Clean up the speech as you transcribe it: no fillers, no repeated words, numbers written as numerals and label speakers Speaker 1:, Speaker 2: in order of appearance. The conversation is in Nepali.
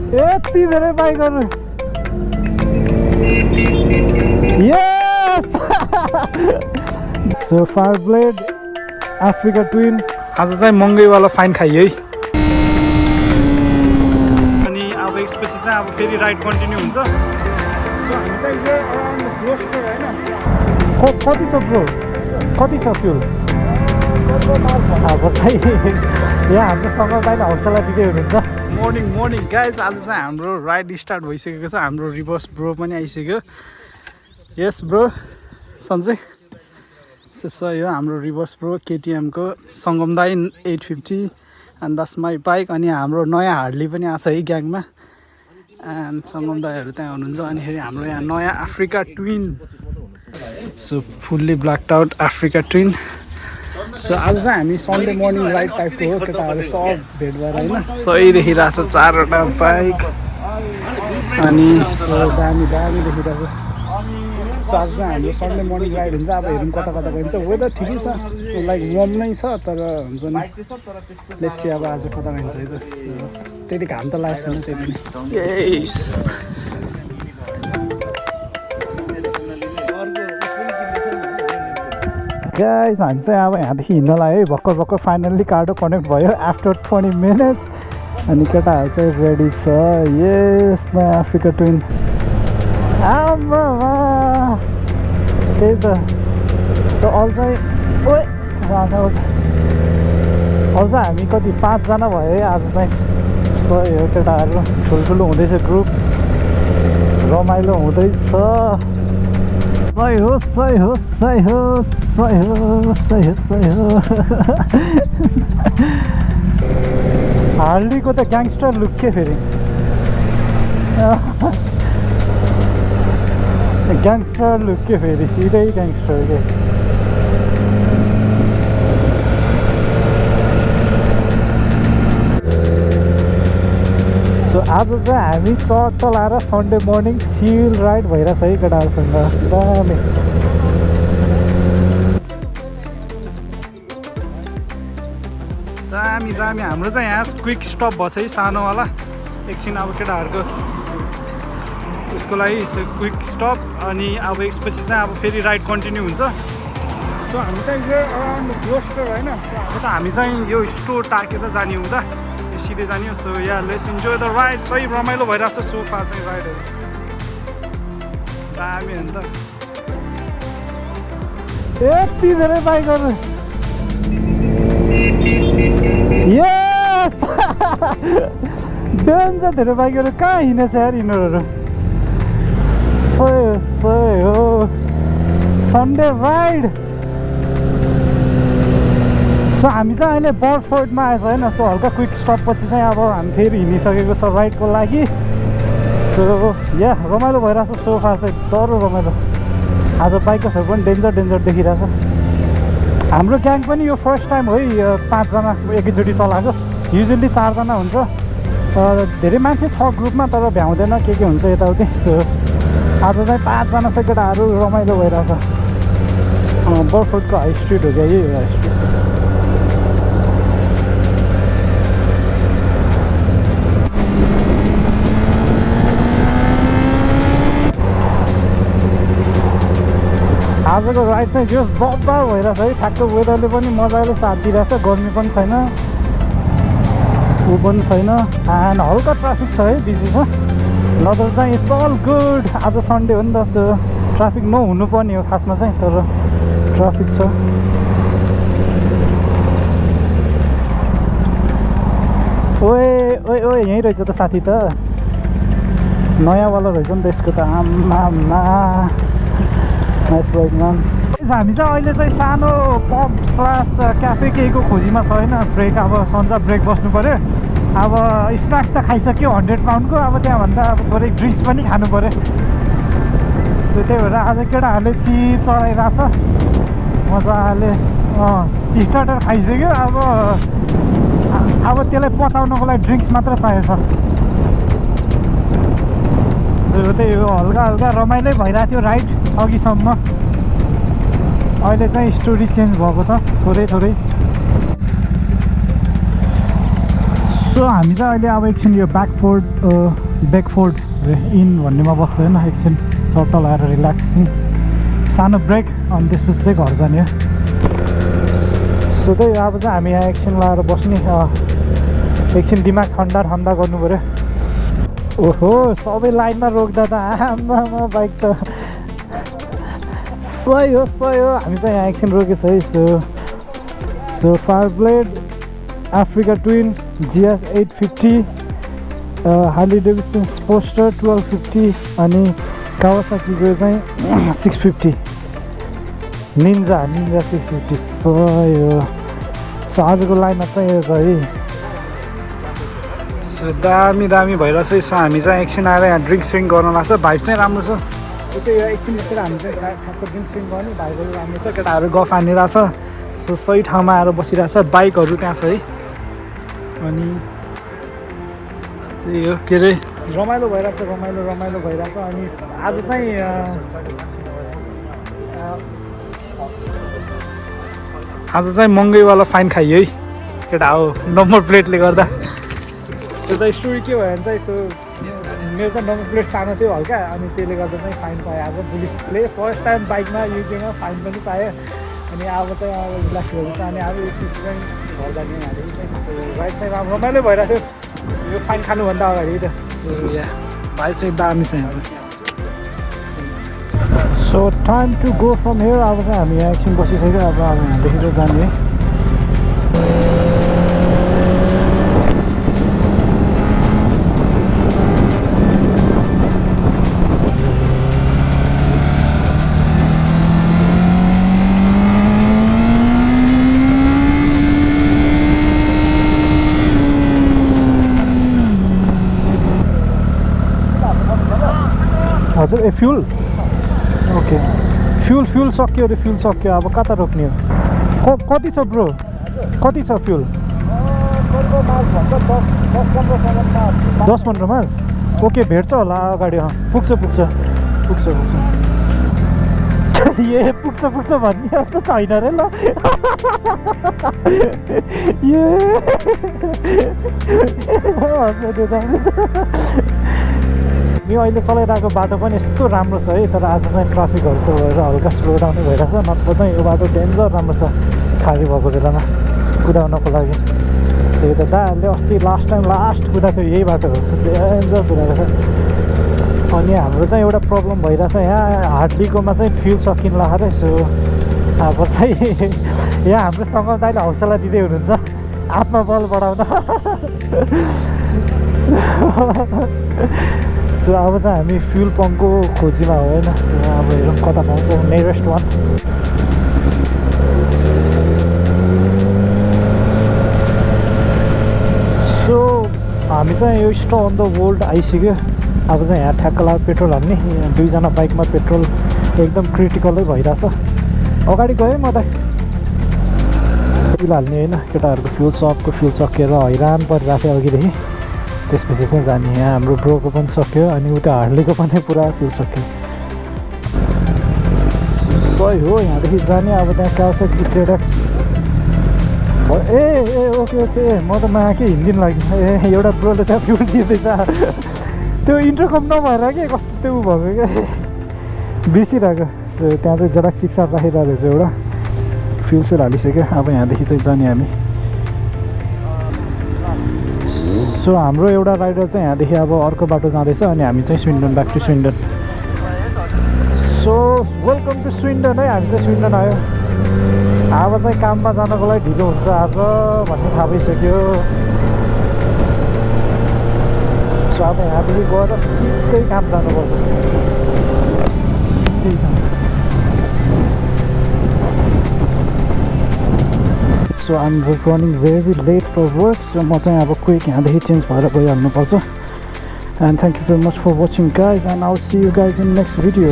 Speaker 1: यति धेरै बाइकहरु यस सो फायरब्लेड अफ्रिका ट्विन आज चाहिँ महँगैवाला फाइन खाइयो है अनि अब यसपछि चाहिँ अब फेरि राइड कन्टिन्यू हुन्छ सो हामी चाहिँ यो अराउन्ड ग्रोस्टर हैन कति छ ब्रो कति छ फ्युल अब चाहिँ यहाँ हाम्रो सँगै बाइक हौसला दिँदै हुनुहुन्छ मर्निङ गाइज आज चाहिँ हाम्रो राइड स्टार्ट भइसकेको छ हाम्रो रिभर्स ब्रो पनि आइसक्यो यस ब्रो सन्चै सो यो हाम्रो रिभर्स प्रो केटिएमको सङ्गम दाई 850 एन्ड द्याट्स माई बाइक अनि हाम्रो नयाँ हार्ली पनि आछ है ग्याङमा एन्ड सङ्गम दाईहरू त्यहाँ हुनुहुन्छ अनि फेरि हाम्रो यहाँ नयाँ Africa twin so fully blacked out Africa twin so आज चाहिँ हामी सन्डे मर्निङ राइड टाइपको हो केटाहरू सब भेट भएर होइन सही देखिरहेछ 4वटा बाइक अनि सो दामी देखिरहेछ सो आज चाहिँ हाम्रो सन्डे मर्निङ राइड हुन्छ अब हेरौँ कता गइन्छ वेदर ठिकै छ लाइक वार्म नै छ तर हुन्छ नि लेट्स अब आज कता गइन्छ है त त्यति घाम त लागेको छैन त्यति नै यस गाइस हामी चाहिँ अब यहाँदेखि हिँड्न लाग्यो है भर्खर फाइनल्ली कार्डो कनेक्ट भयो आफ्टर 20 मिनट्स अनि केटाहरू चाहिँ रेडी छ यस नयाँ अफ्रिका ट्विन आमा त्यही त सो अल चाहिँ अल चाहिँ हामी कति 5 जना भयो है आज चाहिँ सही हो केटाहरू ठुल्ठुलो हुँदैछ ग्रुप रमाइलो हुँदैछ सही हो हार्लीको त ग्याङ्स्टर लुक के फेरि ग्याङ्स्टर लुक के फेरि सिधै ग्याङ्स्टर के सो आज चाहिँ हामी चट लाएर सन्डे मर्निङ चिल राइड भइरहेछ है केटाहरूसँग दामी हाम्रो चाहिँ यहाँ क्विक स्टप भएछ है सानोवाला एकछिन अब केटाहरूको उसको लागि क्विक स्टप अनि अब यसपछि चाहिँ अब फेरि राइड कन्टिन्यू हुन्छ सो हामी चाहिँ यो अराउन्ड ग्रोस्टर होइन सो अब त हामी चाहिँ यो स्टोर टाकेर जाने हुँदा यो सिधै जाने so yeah let's enjoy the ride सही रमाइलो भइरहेको छ सोफा चाहिँ राइडहरू दामी हो नि त यति धेरै बाइकहरू यस डेन्जर धेरै बाइकहरू कहाँ हिँडेछ यार यिनीहरू सही हो सन्डे राइड सो हामी चाहिँ अहिले बर्फोर्डमा आएछ होइन सो हल्का क्विक स्टप पछि चाहिँ अब हामी फेरि हिँडिसकेको छ राइडको लागि सो या रमाइलो भइरहेछ सोफा चाहिँ डह्रो रमाइलो आज बाइकको छेउ पनि डेन्जर देखिरहेछ हाम्रो ग्याङ पनि यो फर्स्ट टाइम हो यो 5 जना एकैचोटि चलाएको युजली 4 जना हुन्छ धेरै मान्छे छ ग्रुपमा तर भ्याउँदैन के हुन्छ यताउति सो आज चाहिँ 5 जना चाहिँ केटाहरू रमाइलो भइरहेछ बर्फोर्डको हाई स्ट्रिट हो क्या यही हो हाई स्ट्रिट आजको राइड चाहिँ जस बब्बार भइरहेछ है ठ्याक्क वेदरले पनि मजाले साथ दिइरहेछ गर्मी पनि छैन ऊ पनि छैन एन्ड हल्का ट्राफिक छ है बिचमा नत्र चाहिँ इट्स अल गुड आज सन्डे हो नि त सो ट्राफिक नहुनुपर्ने हो खासमा चाहिँ तर ट्राफिक छ ओए यहीँ रहेछ त साथी त नयाँवाला रहेछ नि त यसको त आम्मा नाइस बाइकमा हामी चाहिँ अहिले चाहिँ सानो पब स्लास क्याफे केहीको खोजीमा छ होइन ब्रेक अब सन्जा ब्रेक बस्नु पऱ्यो अब स्न्याक्स त खाइसक्यो 100 पाउन्डको अब त्यहाँभन्दा अब थोरै ड्रिङ्क्स पनि खानु पऱ्यो सो त्यही भएर आज केटाहरूले चिज चलाइरहेछ मजाले स्टार्टर खाइसक्यो अब त्यसलाई पचाउनको लागि ड्रिङ्क्स मात्र चाहिएको छ सो त्यही हो हल्का रमाइलो भइरहेको थियो राइड अघिसम्म अहिले चाहिँ स्टोरी चेन्ज भएको छ थोरै सो हामी चाहिँ अहिले अब एकछिन यो ब्याकफोर्ड इन भन्नेमा बस्छ होइन एकछिन चट्टा लगाएर रिल्याक्सिङ सानो ब्रेक अनि त्यसपछि चाहिँ घर जाने हो सो त्यही अब चाहिँ हामी यहाँ एकछिन लगाएर बस्ने एकछिन दिमाग ठन्डा गर्नु पऱ्यो ओहो सबै लाइनमा रोक्दा त आमा बाइक त सही हो हामी चाहिँ यहाँ एकछिन रोकेछ है so Fireblade Africa twin GS 850 Harley Davidson poster 1250 अनि कावासाकीको चाहिँ 650 निन्जा 650 सो आजको लाइनअप चाहिँ यो छ है सो दामी भइरहेछ सो हामी चाहिँ एकछिन आएर यहाँ ड्रिङ्क गर्न लाग्छ भाइब चाहिँ राम्रो छ सो त्यो एकछिन यसरी हामी चाहिँ ठ्याक्क ड्रिङ्क गर्ने भाइबहरू राम्रो छ केटाहरू गफ हानिरहेछ सो सही ठाउँमा आएर बसिरहेछ बाइकहरू त्यहाँ छ है अनि त्यही हो के अरे रमाइलो भइरहेछ अनि आज चाहिँ महँगैवाला फाइन खाइयो है केटा हो नम्बर प्लेटले गर्दा सो द स्टोरी के भयो भने चाहिँ सो मेरो चाहिँ नम्बर प्लेट सानो थियो हल्का अनि त्यसले गर्दा चाहिँ फाइन पाएँ आज पुलिसले फर्स्ट टाइम बाइकमा युकेमा फाइन पनि पायो अनि अब चाहिँ रिल्याक्स भइरहेछ अनि अब यो चिज चाहिँ घर जाने राइड चाहिँ रमाइलो भइरहेको थियो यो फाइन खानुभन्दा अगाडि त सो या भाइ चाहिँ दामी छ यहाँ so time to go from here अब चाहिँ हामी यहाँ एकछिन बसिसक्यो अब यहाँदेखि चाहिँ जाने है हजुर ए फ्युल ओके फ्युल सक्यो अरे फ्युल सक्यो अब कता रोक्ने हो कति छ ब्रो कति छ फ्युल 10-15 माइल्स ओके भेट्छ होला अगाडि पुग्छ ए पुग्छ भन्ने त छैन रे ल यो अहिले चलाइरहेको बाटो पनि यस्तो राम्रो छ है तर आज चाहिँ ट्राफिकहरू चाहिँ भएर हल्का स्लो डाउनै भइरहेछ नत्र चाहिँ यो बाटो डेन्जर राम्रो छ खाली भएको बेलामा कुदाउनको लागि त्यही त दाले अस्ति लास्ट कुदाएको यही बाटो हो डेन्जर कुदाएको छ अनि हाम्रो चाहिँ एउटा प्रब्लम भइरहेछ यहाँ हार्डलीकोमा चाहिँ फ्युल सकिन लाग्यो सो अब चाहिँ यहाँ हाम्रो सँग दाइले हौसला दिँदै हुनुहुन्छ आत्मबल बढाउन सो अब चाहिँ हामी फ्युल पम्पको खोजीमा हो होइन अब हेरौँ कता पाउँछ नियरेस्ट वान सो हामी चाहिँ यो स्टो अन द वर्ल्ड आइसक्यो अब चाहिँ यहाँ ठ्याक्क लाग्यो पेट्रोल हाल्ने दुईजना बाइकमा पेट्रोल एकदम क्रिटिकलै भइरहेछ अगाडि गएँ म त फ्युल हाल्ने होइन केटाहरूको फ्युल सकेर हैरान परिरहेको थियो अघिदेखि त्यसपछि चाहिँ जाने यहाँ हाम्रो ब्रोको पनि सक्यो अनि उता हार्लीको पनि पुरा फ्युल सक्यो सही हो यहाँदेखि जाने अब त्यहाँ कावासाकी ZX ए ओके म त माके हिँड्दिनु लाग्यो ए एउटा ब्रोले त्यहाँ फ्युल दिँदैछ त्यो इन्टरकम नभएर के कस्तो त्यो भएको क्या बिर्सिरहेको त्यहाँ चाहिँ ZX 6R राखिरहेको रहेछ एउटा फ्युल हालिसक्यो अब यहाँदेखि चाहिँ जाने हामी सो हाम्रो एउटा राइडर चाहिँ यहाँदेखि अब अर्को बाटो जाँदैछ अनि हामी चाहिँ Swindon back to Swindon so welcome to Swindon है हामी चाहिँ स्विन्डन आयो अब चाहिँ काममा जानको लागि ढिलो हुन्छ आज भन्ने थाहा भइसक्यो सो अब यहाँदेखि गएर सिधै काम जानुपर्छ सिधै काम so I am running very late for work so म चाहिँ अब क्विक यहाँदेखि चेन्ज भएर गइहाल्नुपर्छ and thank you very much for watching guys and I will see you guys in next video